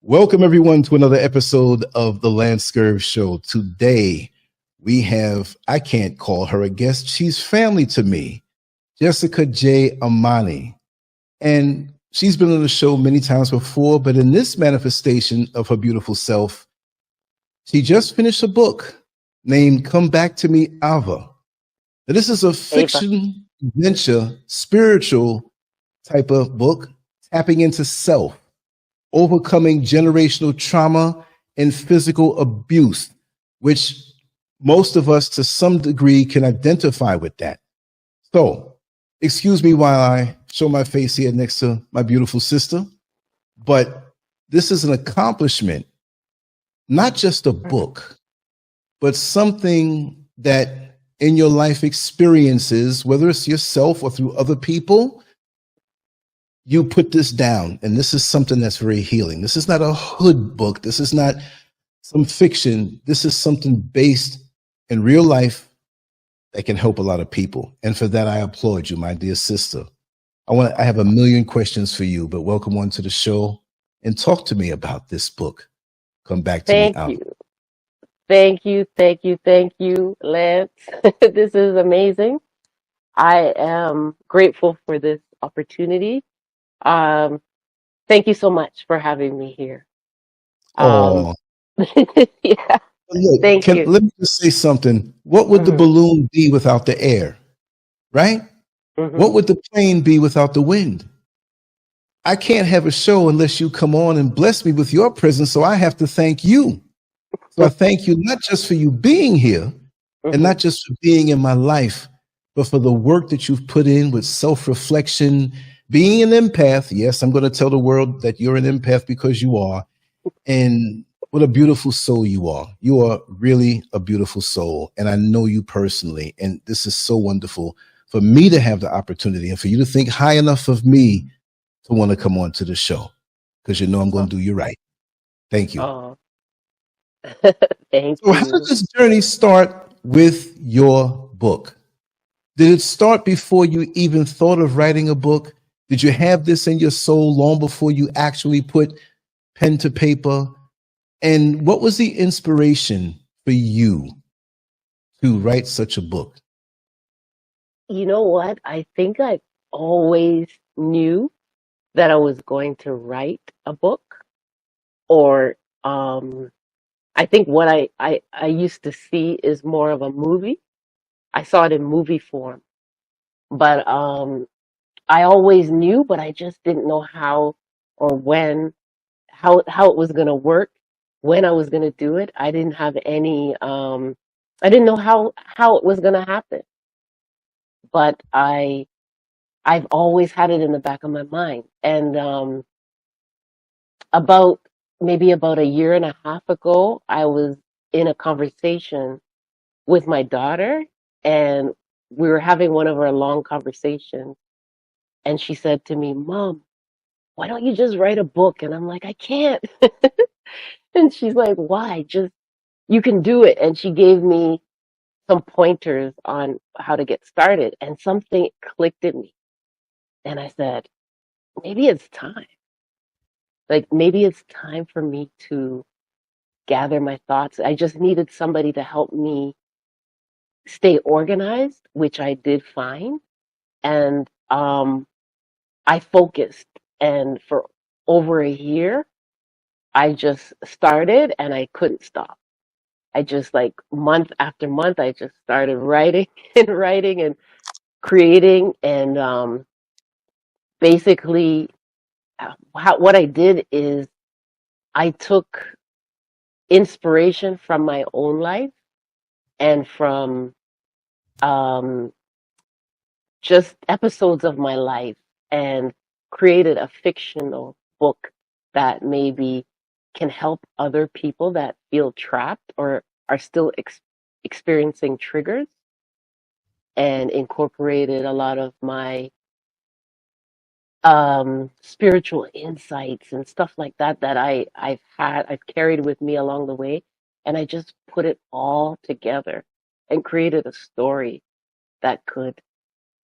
Welcome, everyone, to another episode of the Lance Scurv Show. Today, we have, I can't call her a guest, she's family to me, Jessica J. Amani. And she's been on the show many times before, but in this manifestation of her beautiful self, she just finished a book named Come Back to Me, Ava. Now, this is a Ava. fiction, adventure, spiritual type of book, tapping into self, overcoming generational trauma and physical abuse, which most of us to some degree can identify with that. So, excuse me while I show my face here next to my beautiful sister, but this is an accomplishment, not just a Mhm. book, but something that in your life experiences, whether it's yourself or through other people, you put this down. And this is something that's very healing. This is not a hood book. This is not some fiction. This is something based in real life that can help a lot of people. And for that, I applaud you, my dear sister. I have a million questions for you, but welcome on to the show and talk to me about this book. Come back to me Thank out. you. Thank you, Lance. This is amazing. I am grateful for this opportunity. Um, Thank you so much for having me here. Um, Oh, yeah, look, thank can you. let me just say something. What would the hmm balloon be without the air? Right? hmm What would the plane be without the wind? I can't have a show unless you come on and bless me with your presence. So I have to thank you. So I thank you not just for you being here and hmm not just for being in my life, but for the work that you've put in with self reflection, being an empath. Yes, I'm going to tell the world that you're an empath because you are. And what a beautiful soul you are. You are really a beautiful soul. And I know you personally. And this is so wonderful for me to have the opportunity and for you to think high enough of me to want to come on to the show because you know I'm going Oh, to do you right. Thank you. oh. Thank So, how did you. this journey start with your book? Did it start before you even thought of writing a book? Did you have this in your soul long before you actually put pen to paper? And what was the inspiration for you to write such a book? You know what? I think I always knew that I was going to write a book, or I think what I used to see is more of a movie. I saw it in movie form, but I always knew, but I just didn't know how or when, how it was gonna work, when I was gonna do it. I didn't have any I didn't know how it was gonna happen. But I've always had it in the back of my mind. And about maybe about a year and a half ago, I was in a conversation with my daughter, and we were having one of our long conversations, and she said to me, "Mom, why don't you just write a book?" And I'm like, "I can't." And she's like, "Why? Just you can do it." And she gave me some pointers on how to get started, and something clicked in me. And I said, maybe it's time. Like maybe it's time for me to gather my thoughts. I just needed somebody to help me stay organized, which I did find. And I focused. And for over a year, I just started and I couldn't stop. I just like month after month, I just started writing and writing and creating. And basically, what I did is I took inspiration from my own life and from um, just episodes of my life and created a fictional book that maybe can help other people that feel trapped or are still experiencing triggers, and incorporated a lot of my spiritual insights and stuff like that that I've carried with me along the way, and I just put it all together and created a story that could,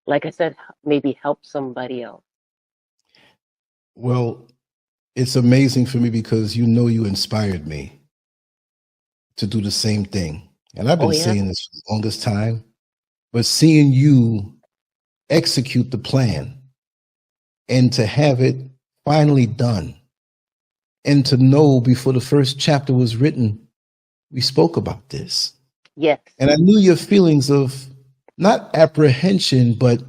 like I said, maybe help somebody else. Well, It's amazing for me because you know you inspired me to do the same thing. And I've Oh been yeah. saying this for the longest time, but seeing you execute the plan and to have it finally done and to know before the first chapter was written, we spoke about this. Yes. And I knew your feelings of not apprehension, but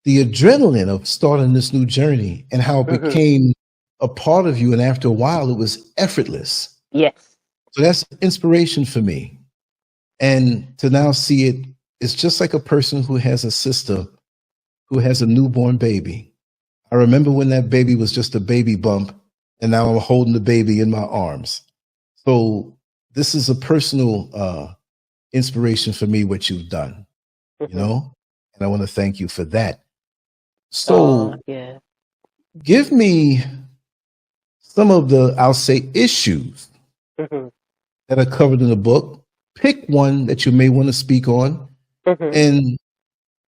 the adrenaline of starting this new journey and how it Hmm. became a part of you. And after a while, it was effortless. Yes. So that's inspiration for me. And to now see it, it's just like a person who has a sister who has a newborn baby. I remember when that baby was just a baby bump, and now I'm holding the baby in my arms. So this is a personal inspiration for me, what you've done, you Hmm. know, and I want to thank you for that. Oh So yeah. give me some of the, I'll say, issues Hmm. that are covered in the book. Pick one that you may want to speak on, Hmm. and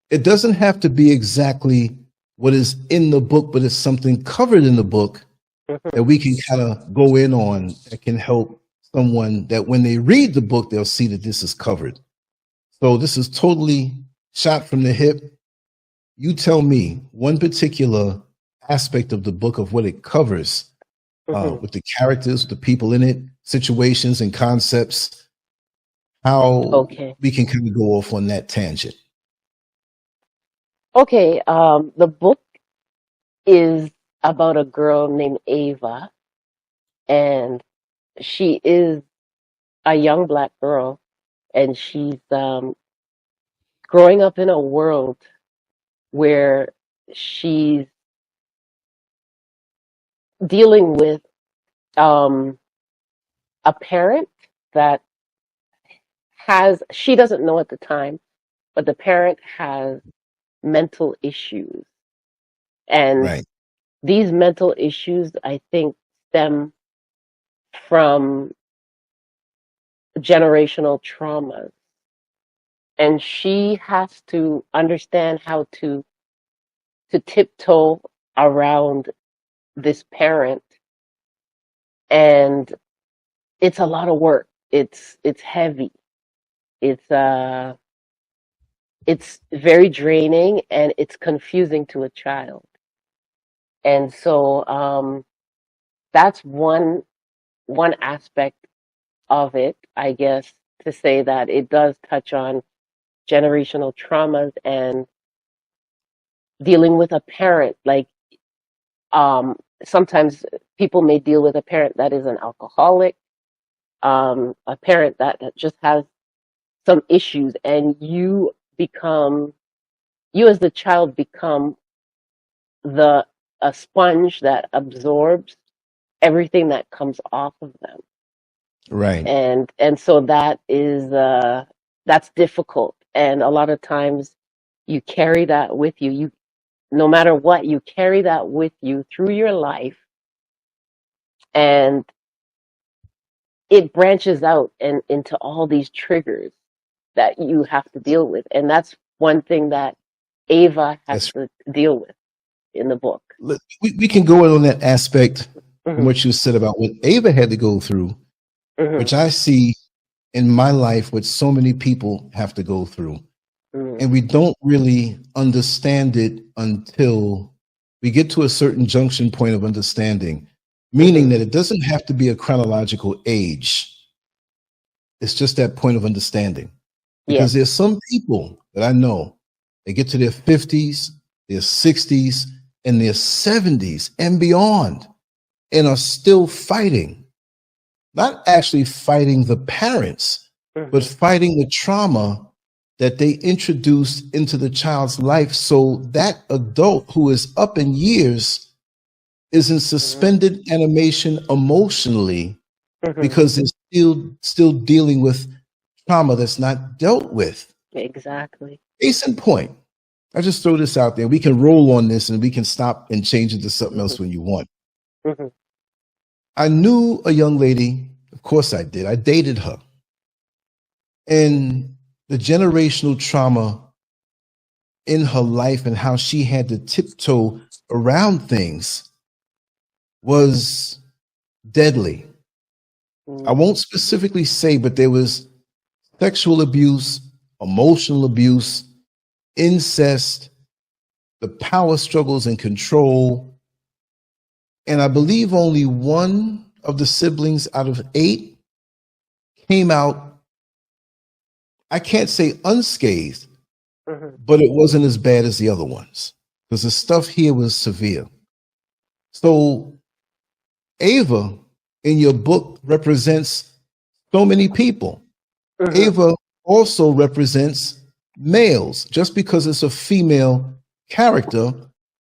it doesn't have to be exactly what is in the book, but it's something covered in the book Hmm. that we can kind of go in on that can help someone that when they read the book, they'll see that this is covered. So this is totally shot from the hip. You tell me one particular aspect of the book of what it covers Hmm. with the characters, the people in it, situations and concepts, how Okay. we can kind of go off on that tangent. Okay. The book is about a girl named Ava, and she is a young black girl, and she's growing up in a world where she's dealing with um, a parent that she doesn't know at the time, but the parent has mental issues. And Right. these mental issues, I think, stem from generational traumas. And she has to understand how to tiptoe around this parent. And it's a lot of work. It's heavy. It's it's very draining and it's confusing to a child. And so that's one aspect of it, I guess, to say that it does touch on generational traumas and dealing with a parent. Like um, sometimes people may deal with a parent that is an alcoholic, a parent that just has some issues, and you as the child become the a sponge that absorbs everything that comes off of them. Right. And so that's difficult, and a lot of times you carry that with you no matter what, you carry that with you through your life, and it branches out and into all these triggers that you have to deal with, and that's one thing that Ava has That's to deal with in the book. we can go in on that aspect from Hmm. what you said about what Ava had to go through, Hmm. which I see in my life what so many people have to go through. Hmm. And we don't really understand it until we get to a certain junction point of understanding, meaning Hmm. that it doesn't have to be a chronological age. It's just that point of understanding. Yes. Because there's some people that I know, they get to their 50s, their 60s, and their 70s and beyond, and are still fighting, not actually fighting the parents, but Hmm. fighting the trauma that they introduced into the child's life. So that adult who is up in years is in Hmm. suspended animation emotionally Hmm. because they're still dealing with trauma that's not dealt with. Exactly. Case in point, I just throw this out there. We can roll on this and we can stop and change it to something Hmm. else when you want. Hmm. I knew a young lady, of course I did. I dated her. And the generational trauma in her life and how she had to tiptoe around things was deadly. I Mm. won't specifically say, but there was sexual abuse, emotional abuse, incest, the power struggles and control. And I believe only one of the siblings out of 8 came out, I can't say unscathed, Mhm. but it wasn't as bad as the other ones because the stuff here was severe. So Ava in your book represents so many people. Mhm. Ava also represents males. Just because it's a female character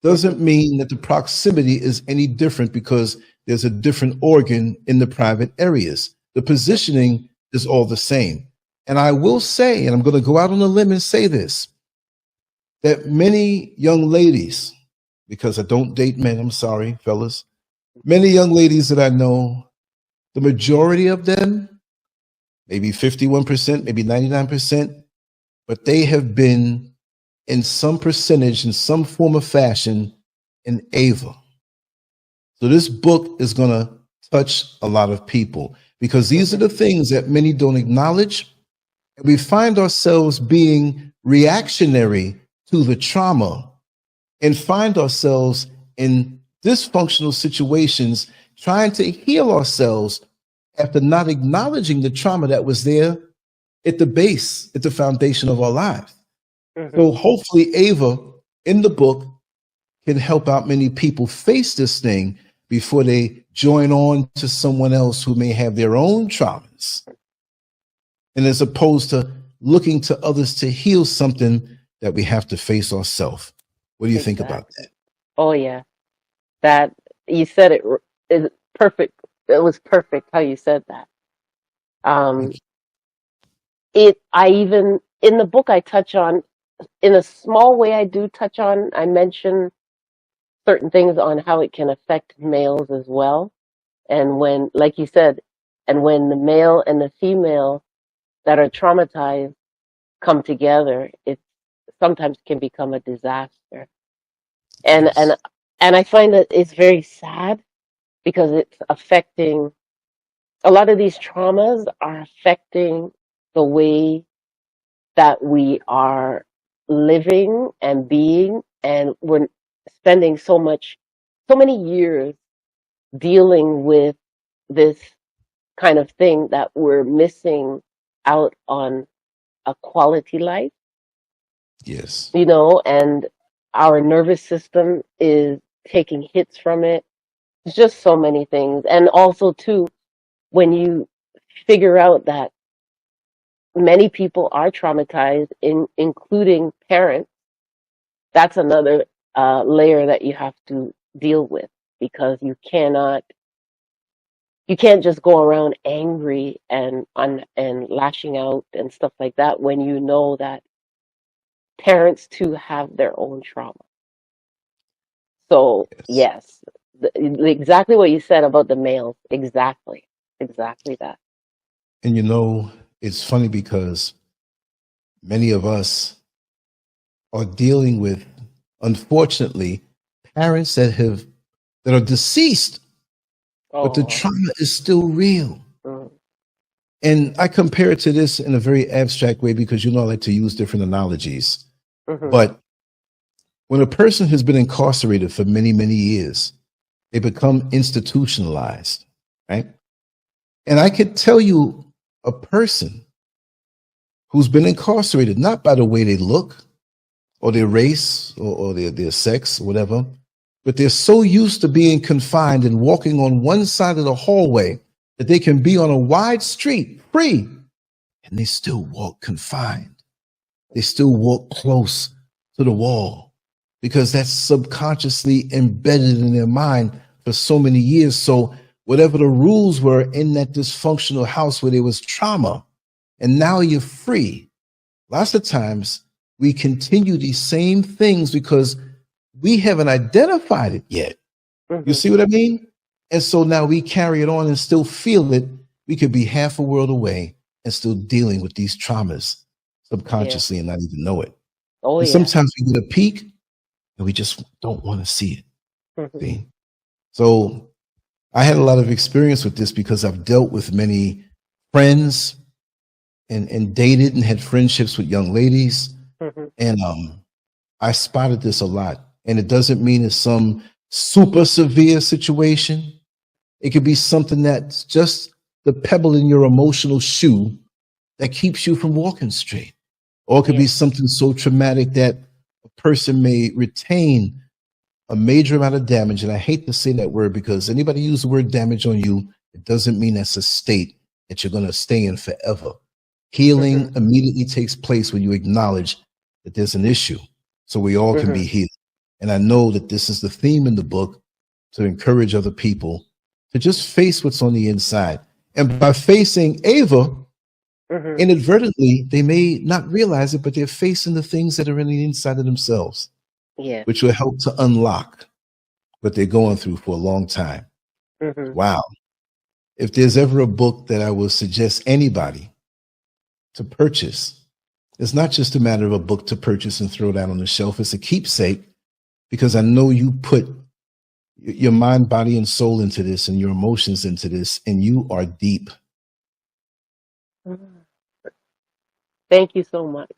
doesn't mean that the proximity is any different because there's a different organ in the private areas. The positioning is all the same. And I will say, and I'm going to go out on a limb and say this, that many young ladies, because I don't date men, I'm sorry, fellas, many young ladies that I know, the majority of them, maybe 51%, maybe 99%, but they have been in some percentage, in some form of fashion, in Ava. So this book is going to touch a lot of people because these are the things that many don't acknowledge. And we find ourselves being reactionary to the trauma and find ourselves in dysfunctional situations trying to heal ourselves after not acknowledging the trauma that was there at the base, at the foundation of our lives. Mhm. So hopefully Ava in the book can help out many people face this thing before they join on to someone else who may have their own traumas. And as opposed to looking to others to heal something that we have to face ourselves. What do you think about Exactly. that? Oh yeah, that you said it is perfect. It was perfect how you said that. Um, Thank you. I even in the book I touch on in a small way. I do touch on. I mention certain things on how it can affect males as well. And when, like you said, and when the male and the female that are traumatized come together, it sometimes can become a disaster. And Yes. I find that it's very sad because it's affecting a lot of these traumas are affecting the way that we are living and being, and we're spending so many years dealing with this kind of thing that we're missing out on a quality life, Yes. and our nervous system is taking hits from it. It's just so many things. And also, too, when you figure out that many people are traumatized, including parents, that's another layer that you have to deal with because you can't just go around angry and lashing out and stuff like that when you know that parents too have their own trauma. So Yes. yes, exactly what you said about the males. Exactly that. And it's funny because many of us are dealing with, unfortunately, parents that are deceased, but the Oh, trauma is still real. mm, And I compare it to this in a very abstract way because I like to use different analogies. hmm, But when a person has been incarcerated for many, many years, they become institutionalized, right? And I could tell you a person who's been incarcerated, not by the way they look or their race or their sex, or whatever, but they're so used to being confined and walking on one side of the hallway that they can be on a wide street free and they still walk confined. They still walk close to the wall because that's subconsciously embedded in their mind for so many years. So whatever the rules were in that dysfunctional house where there was trauma, and now you're free. Lots of times we continue these same things because we haven't identified it yet. You hmm, see what I mean? And so now we carry it on and still feel it. We could be half a world away and still dealing with these traumas yeah. subconsciously and not even know it. Oh And yeah. sometimes we get a peek and we just don't want to see it. Hmm. See? So I had a lot of experience with this because I've dealt with many friends and dated and had friendships with young ladies. Hmm. And I spotted this a lot. And it doesn't mean it's some super severe situation. It could be something that's just the pebble in your emotional shoe that keeps you from walking straight. Or it could Yeah. be something so traumatic that a person may retain a major amount of damage. And I hate to say that word because anybody use the word damage on you, it doesn't mean that's a state that you're going to stay in forever. Healing Hmm. immediately takes place when you acknowledge that there's an issue so we all can Hmm. be healed. And I know that this is the theme in the book to encourage other people to just face what's on the inside. And by facing Ava, Hmm. inadvertently, they may not realize it, but they're facing the things that are in the inside of themselves, Yeah. which will help to unlock what they're going through for a long time. Hmm. Wow. If there's ever a book that I would suggest anybody to purchase, it's not just a matter of a book to purchase and throw down on the shelf. It's a keepsake because I know you put your mind, body, and soul into this and your emotions into this, and you are deep. Thank you so much.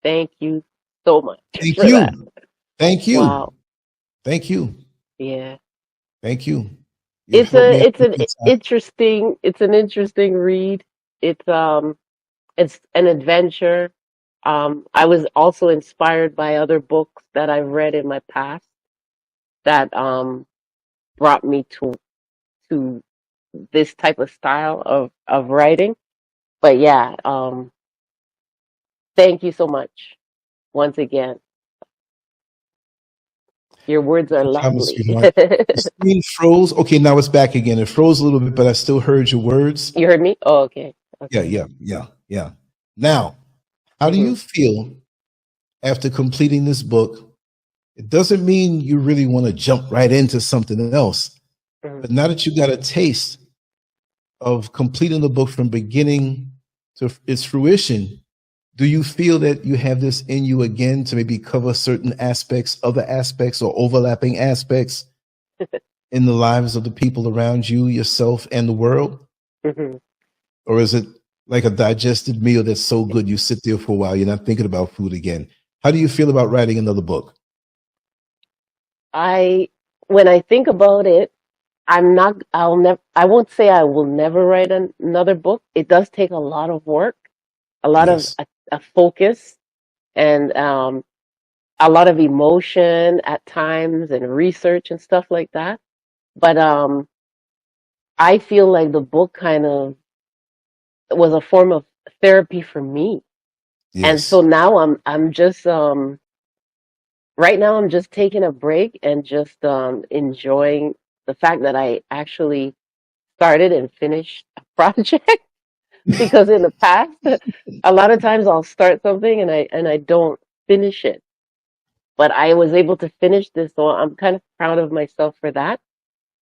Thank you so much Thank for that. you. Thank you. Wow. Thank you. Yeah. Thank you. You've It's helped a me it's out an big time. interesting it's an interesting read. It's an adventure. I was also inspired by other books that I've read in my past that brought me to this type of style of writing. But yeah, thank you so much once again. Your words are No problem, lovely. sweetheart. The screen froze. Okay, now it's back again. It froze a little bit, but I still heard your words. You heard me? Oh, okay. Yeah, Okay. yeah, yeah, yeah. Now, how do Hmm. you feel after completing this book? It doesn't mean you really want to jump right into something else, Hmm. but now that you got a taste of completing the book from beginning to its fruition, do you feel that you have this in you again to maybe cover certain aspects, other aspects, or overlapping aspects in the lives of the people around you, yourself, and the world? Hmm. Or is it like a digested meal that's so good you sit there for a while, you're not thinking about food again? How do you feel about writing another book? I when I think about it, I won't say I will never write another book. It does take a lot of work, a lot of Yes. a focus, and a lot of emotion at times and research and stuff like that. But I feel like the book kind of was a form of therapy for me. And so Yes. now I'm just right now I'm just taking a break and just enjoying the fact that I actually started and finished a project because in the past a lot of times I'll start something and I don't finish it. But I was able to finish this, so I'm kind of proud of myself for that.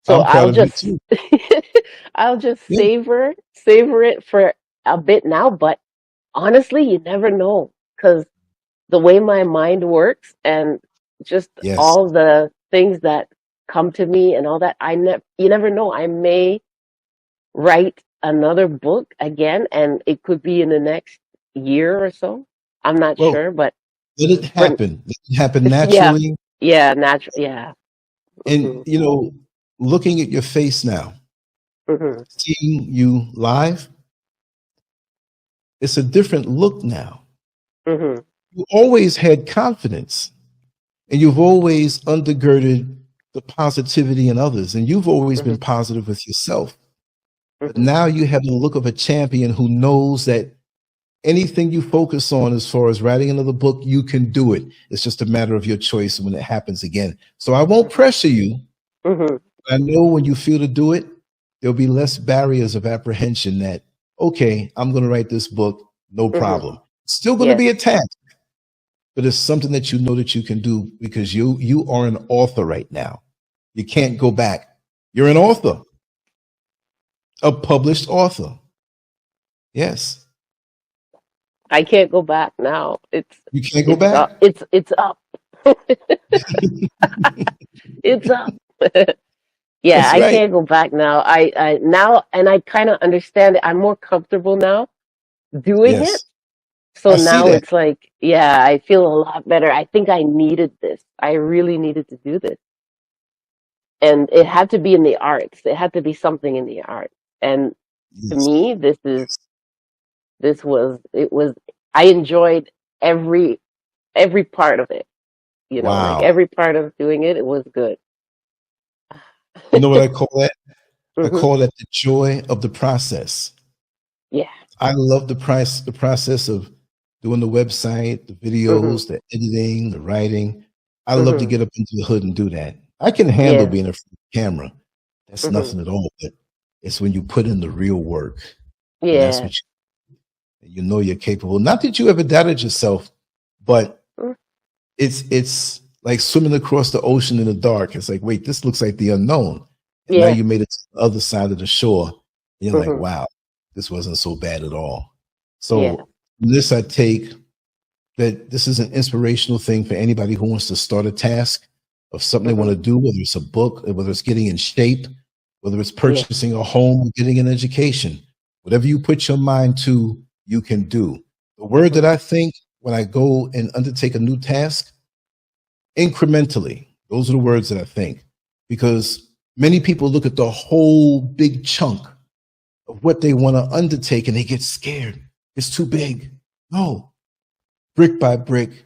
So I'm proud of you too. I'll just Yeah. savor it for a bit now, but honestly, you never know because the way my mind works and just Yes. all the things that come to me and all that, you never know. I may write another book again, and it could be in the next year or so. I'm not Well, sure, but let it for happen. Let it happen it's yeah, naturally. yeah, natural, yeah. And, Hmm. looking at your face now, Hmm. seeing you live, it's a different look now. Hmm. You always had confidence and you've always undergirded the positivity in others and you've always Hmm. been positive with yourself. But Hmm. now you have the look of a champion who knows that anything you focus on as far as writing another book, you can do it. It's just a matter of your choice when it happens again. So I won't pressure you. Hmm. I know when you feel to do it, there'll be less barriers of apprehension that, okay, I'm going to write this book, no Hmm. problem. It's still going to Yes, be a task, but it's something that you know that you can do because you are an author right now. You can't go back. You're an author, a published author. Yes. I can't go back now. You can't go Up. back. It's up. It's up. Yeah, That's I right. can't go back now. I now, and I kind of understand it. I'm more comfortable now doing it. Yes. So I see now that. it's like, yeah, I feel a lot better. I think I needed this. I really needed to do this. And it had to be in the arts. It had to be something in the arts. And to Yes. me, Yes. this was, it was, I enjoyed every, every part of it, like Wow. every part of doing it, it was good. You know what I call that? I Hmm. call that the joy of the process. Yeah. I love the process of doing the website, the Hmm. videos, the editing, the writing. I love to Hmm. get up into the hood and do that. I can handle Yeah. being a camera. That's Hmm. nothing at all. But it's when you put in the real work, and that's Yeah. what you know you're capable. Not that you ever doubted yourself, but Mm. it's like swimming across the ocean in the dark. It's like, wait, this looks like the unknown. And now Yeah. you made it to the other side of the shore. And you're like, Hmm. wow, this wasn't so bad at all. Yeah. So from this I take that this is an inspirational thing for anybody who wants to start a task of something they want Hmm. to do, whether it's a book, whether it's getting in shape, whether it's Yeah. purchasing a home, getting an education. Whatever you put your mind to, you can do. The word that Hmm. I think when I go and undertake a new task, incrementally. Those are the words that I think. Because many people look at the whole big chunk of what they want to undertake and they get scared. It's too Yeah. big. No, brick by brick,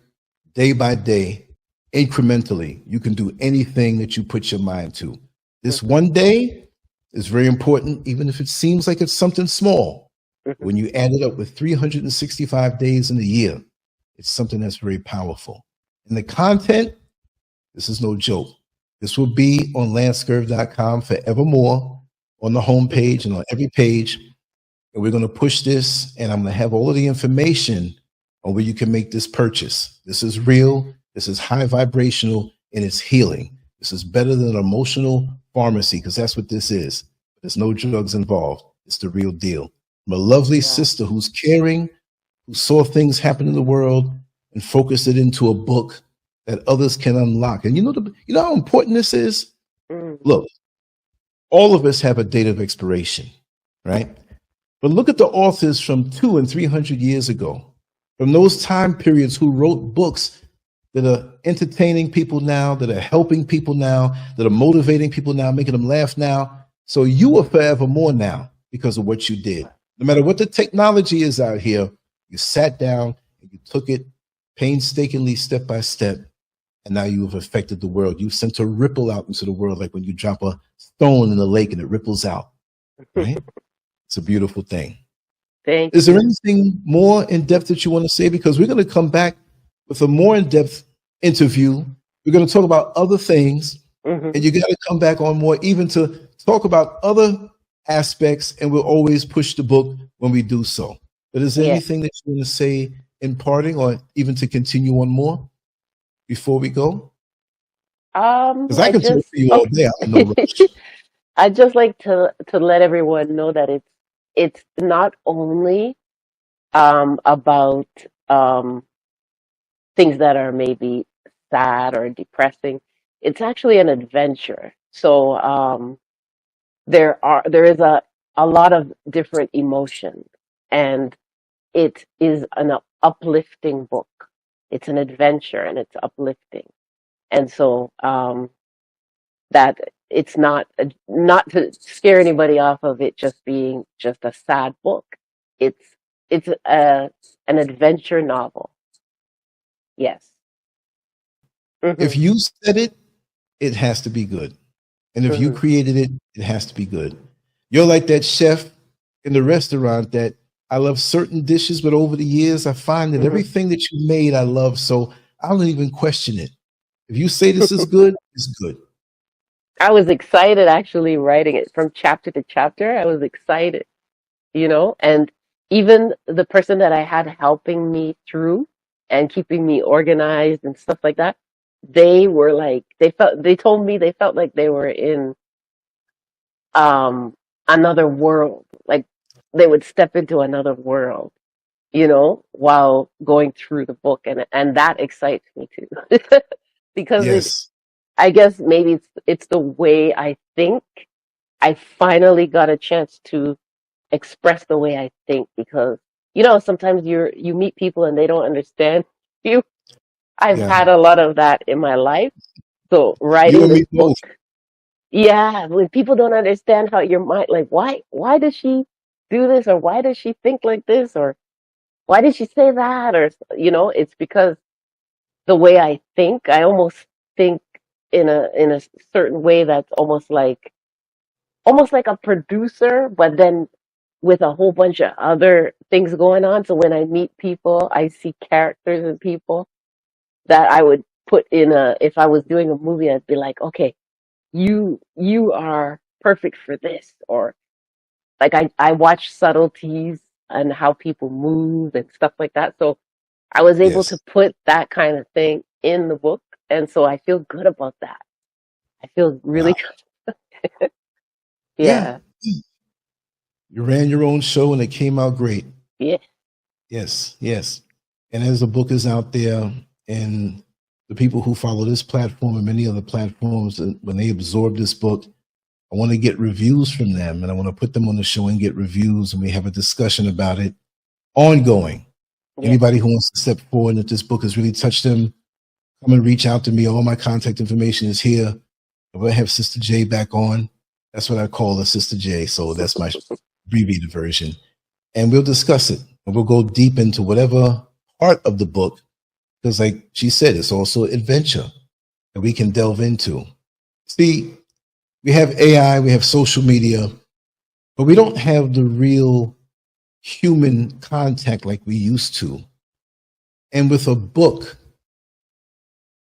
day by day, incrementally, you can do anything that you put your mind to. This Hmm. one day is very important, even if it seems like it's something small. Hmm. When you add it up with 365 days in a year, it's something that's very powerful. And the content, this is no joke. This will be on lancecurve.com forevermore on the homepage and on every page. And we're going to push this, and I'm going to have all of the information on where you can make this purchase. This is real, this is high vibrational, and it's healing. This is better than an emotional pharmacy because that's what this is. There's no drugs involved. It's the real deal. I'm a lovely Wow. sister who's caring, who saw things happen in the world and focused it into a book that others can unlock. And you know how important this is? Mm. Look, all of us have a date of expiration, right? But look at the authors from 200 and 300 years ago, from those time periods who wrote books that are entertaining people now, that are helping people now, that are motivating people now, making them laugh now. So you are forevermore now because of what you did. No matter what the technology is out here, you sat down and you took it painstakingly, step by step, and now you have affected the world. You've sent a ripple out into the world, like when you drop a stone in the lake and it ripples out, right? It's a beautiful thing. Thank Is there you. anything more in depth that you want to say? Because we're going to come back with a more in depth interview. We're going to talk about other things, Hmm. and you got to come back on more, even to talk about other aspects. And we'll always push the book when we do so. But is there Yeah. anything that you want to say in parting, or even to continue on more before we go? Because I I can talk just, to you all day. I'm in no okay. rush. I just like to let everyone know that it's not only about um things that are maybe sad or depressing. It's actually an adventure. So there is a lot of different emotions, and it is an uplifting book. It's an adventure and it's uplifting. And so that it's not to scare anybody off of it just being just a sad book. It's it's an adventure novel. Yes. If Mhm. you said it, it has to be good. And if you Mhm. created it, it has to be good. You're like that chef in the restaurant that I love certain dishes, but over the years, I find that Mhm. everything that you made, I love. So I don't even question it. If you say this is good, it's good. I was excited actually writing it from chapter to chapter. I was excited, and even the person that I had helping me through and keeping me organized and stuff like that, they were like they told me they felt like they were in um another world. Like they would step into another world, while going through the book, and that excites me too. Because Yes. I guess maybe it's the way I think. I finally got a chance to express the way I think because sometimes you meet people and they don't understand you. I've Yeah. had a lot of that in my life. So You writing and this me book, both. yeah, when people don't understand how your mind, like why does she do this, or why does she think like this, or why did she say that, or it's because the way I think, I almost think in a certain way that's almost like a producer, but then with a whole bunch of other things going on. So when I meet people, I see characters in people that I would put if I was doing a movie, I'd be like, okay, you are perfect for this. Or like I watch subtleties and how people move and stuff like that. So I was able to Yes. put that kind of thing in the book. And so I feel good about that. I feel really Wow. good. Yeah. Yeah. You ran your own show and it came out great. Yeah. Yes. Yes. And as the book is out there, and the people who follow this platform and many other platforms, and when they absorb this book, I want to get reviews from them, and I want to put them on the show and get reviews, and we have a discussion about it ongoing. Yes. Anybody who wants to step forward and if this book has really touched them, come and reach out to me. All my contact information is here. I'm going to have Sister J back on. That's what I call her, Sister J. So that's my abbreviated version. And we'll discuss it. And we'll go deep into whatever part of the book, because like she said, it's also adventure that we can delve into. See, we have AI, we have social media, but we don't have the real human contact like we used to. And with a book,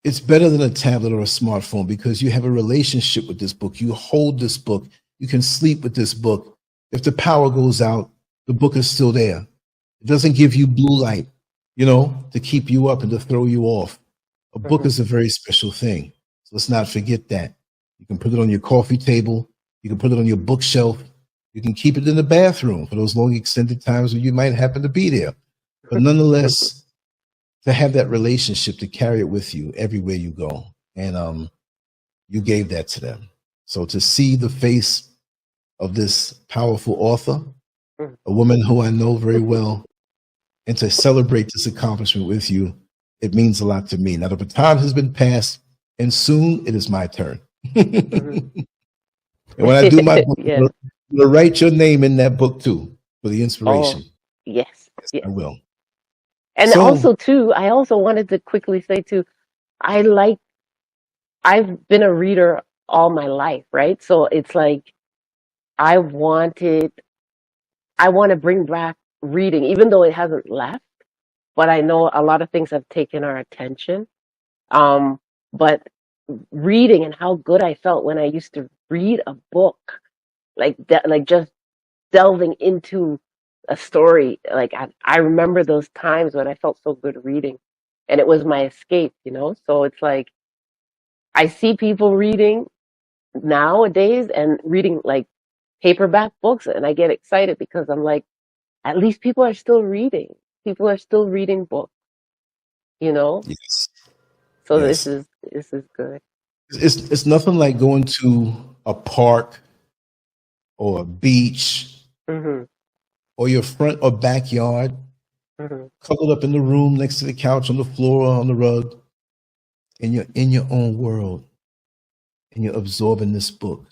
it's better than a tablet or a smartphone because you have a relationship with this book. You hold this book. You can sleep with this book. If the power goes out, the book is still there. It doesn't give you blue light, to keep you up and to throw you off. A book Hmm. is a very special thing. So let's not forget that. You can put it on your coffee table. You can put it on your bookshelf. You can keep it in the bathroom for those long extended times when you might happen to be there. But nonetheless, to have that relationship, to carry it with you everywhere you go. And you gave that to them. So to see the face of this powerful author, a woman who I know very well, and to celebrate this accomplishment with you, it means a lot to me. Now, the baton has been passed, and soon it is my turn. Hmm. And when I do my book, Yeah. you'll write your name in that book too for the Oh, inspiration. yes. Yes, Yes. I will. And So, also too, I also wanted to quickly say too, I like I've been a reader all my life, right? So it's like I wanted I want to bring back reading, even though it hasn't left, but I know a lot of things have taken our attention. Um, but reading and how good I felt when I used to read a book, like that, like just delving into a story. Like I remember those times when I felt so good reading, and it was my escape. So it's like I see people reading nowadays and reading like paperback books, and I get excited because I'm like, at least people are still reading. People are still reading books, you know? yes, So this yes. is this is good. It's nothing like going to a park or a beach Mhm. or your front or backyard, Mhm. cuddled up in the room next to the couch, on the floor, or on the rug, and you're in your own world and you're absorbing this book.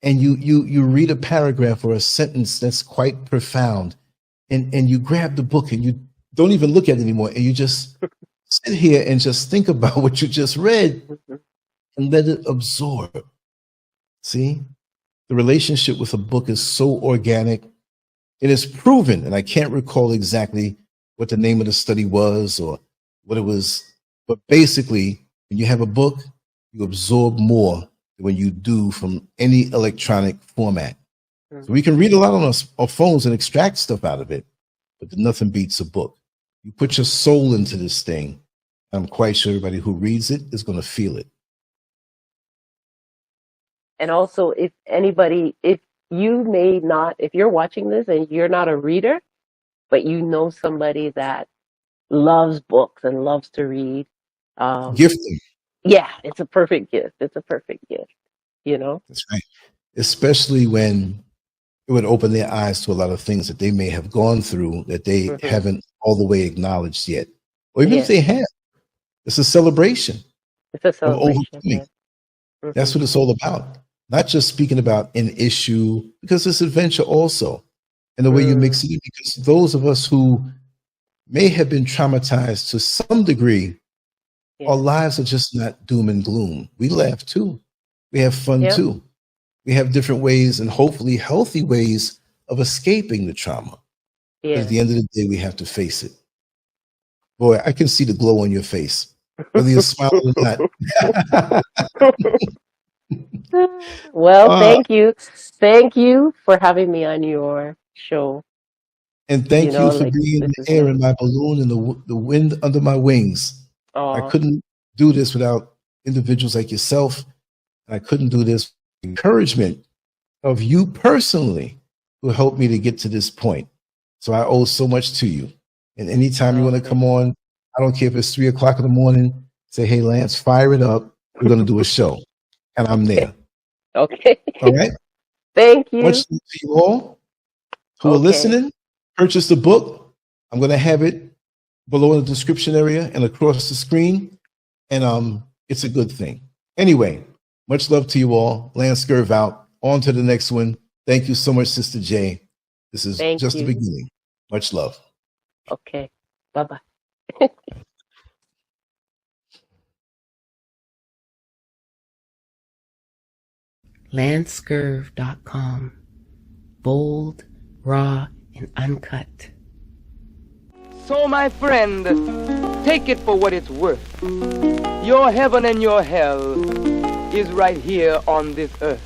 And you read a paragraph or a sentence that's quite profound, and you grab the book and you don't even look at it anymore, and you just sit here and just think about what you just read Mhm. and let it absorb. See? The relationship with a book is so organic. It is proven, and I can't recall exactly what the name of the study was or what it was, but basically, when you have a book, you absorb more than when you do from any electronic format. So we Mhm. can read a lot on our phones and extract stuff out of it, but nothing beats a book. You put your soul into this thing. I'm quite sure everybody who reads it is going to feel it. And also, if you may not, if you're watching this and you're not a reader, but you know somebody that loves books and loves to read, um, Gifting. Yeah, it's a perfect gift. It's a perfect gift, you know? That's right. Especially when it would open their eyes to a lot of things that they may have gone through that they Hmm. haven't all the way acknowledged yet. Or even if Yes, they have, it's a celebration it's a of celebration. overcoming. Yes. Hmm. That's what it's all about. Not just speaking about an issue, because it's adventure also, and the way you mix it in. Because those of us who may have been traumatized to some degree, our Yeah. lives are just not doom and gloom. We laugh too. We have fun Yep. too. We have different ways and hopefully healthy ways of escaping the trauma. But at Yeah. the end of the day, we have to face it. Boy, I can see the glow on your face, whether you're smiling or not. Well, Uh, thank you. Thank you for having me on your show. and thank you for Like being this the is air in nice. my balloon and the wind under my wings. I Oh, couldn't do this without individuals like yourself. And I couldn't do this with encouragement of you personally who helped me to get to this point. So I owe so much to you. And anytime you want to okay. come on, I don't care if it's 3 o'clock in the morning, say, hey, Lance, fire it up. We're going to do a show. And I'm there. Okay. All right. Thank you. Much love to you all who are Okay. listening. Purchase the book. I'm going to have it below in the description area and across the screen. And it's a good thing. Anyway, much love to you all. Lance Scurv out. On to the next one. Thank you so much, Sister J. This is Thank just you. the beginning. Much love. Okay. Bye-bye. LanceScurv.com. Bold, raw, and uncut. So, my friend, take it for what it's worth. Your heaven and your hell is right here on this earth.